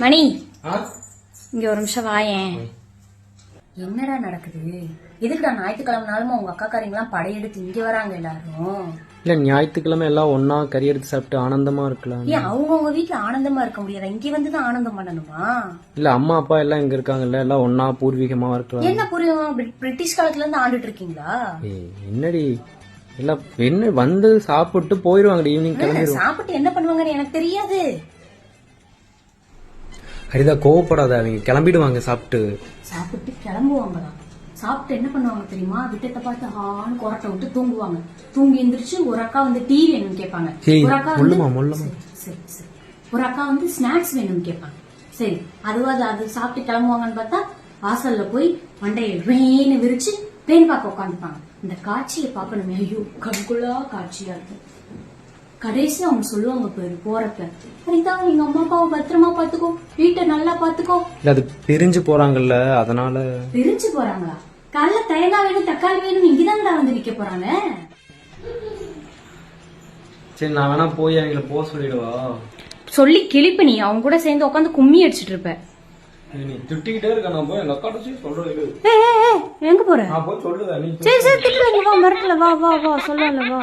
மணி இங்க ஒரு நிமிஷம் வாயேன். என்னடா நடக்குது? எதுக்குடா ஞாயிற்றுக்கிழமை நாளும் உங்க அக்காக்காரங்களாம் படையெடுத்து இங்க வராங்க எல்லாரும்? இல்ல ஞாயிற்றுக்கிழமை எல்லாம் ஒன்னா கறி எடுத்து சாப்பிட்டு ஆனந்தமா இருக்கலாம். ஏன் அவங்கவுங்க வீட்டுல ஆனந்தமா இருக்க முடியாதா? இங்க வந்துதான் ஆனந்தம் பண்ணணுமா? இல்ல அம்மா அப்பா எல்லாம் இங்க இருக்காங்கல்ல, எல்லாம் ஒன்னா பூர்வீகமா இருக்கலாம். என்ன புரியும்? பிரிட்டிஷ் காலத்துல இருந்து ஆண்டுட்டு இருக்கீங்களா? என்னடி எல்லாம் என்ன வந்து சாப்பிட்டு போயிருவாங்க, ஈவினிங் கிளம்பிடுவோம். சாப்பிட்டு என்ன பண்ணுவாங்கன்னு எனக்கு தெரியாது. ஹரிதா கோவப்படாத, அவங்க கிளம்பிடுவாங்க சாப்பிட்டு. சாப்பிட்டு கிளம்புவாங்களா? சாப்பிட்டு என்ன பண்ணுவாங்க தெரியுமா? விட்டத்தை பார்த்து ஹான்னு கொரட்டை விட்டு தூங்குவாங்க. தூங்கி எந்திரிச்சு ஒரு அக்கா வந்து டீ வேணும்னு கேட்பாங்க. ஒரு அக்கா சரி ஒரு அக்கா வந்து ஸ்நாக்ஸ் வேணும்னு கேட்பாங்க. சரி அது சாப்பிட்டு கிளம்புவாங்கன்னு பார்த்தா வாசல்ல போய் மண்டையை வேணு விரிச்சு பேன் பார்க்க உட்காந்துப்பாங்க. இந்த காட்சியை பார்க்கணுமே, ஐயோ கண்குள்ளா காட்சியா இருக்கு. கடைசி அவங்க சொல்லுவாங்க போறப்ப, ஹரிதா எங்க அம்மா அப்பாவை பத்திரமா பாத்துக்கோ, வீட்டை நல்லா பாத்துக்கோ. அது பிரிஞ்சு போறாங்கல்ல, அதனால. பிரிஞ்சு போறாங்களா? காலைல தேங்காய் வேணும் தக்காளி வேணும் இங்கதான்டா வந்து விற்க போறாங்க. சரி நான் வேணா போய் அவங்கள போக சொல்லிடுவா. சொல்லி கிளிப்பு, நீ அவங்க கூட சேர்ந்து உட்காந்து கும்மி அடிச்சிட்டு இருப்ப. நீ திட்டிக்கிட்டே இருக்க, நான் போய் எங்க அக்காட்ட சொல்றேன். எங்க போற? நான் போய் சொல்லுவேன். சரி திட்டுல வா, மரத்துல வா வா வா சொல்லல வா.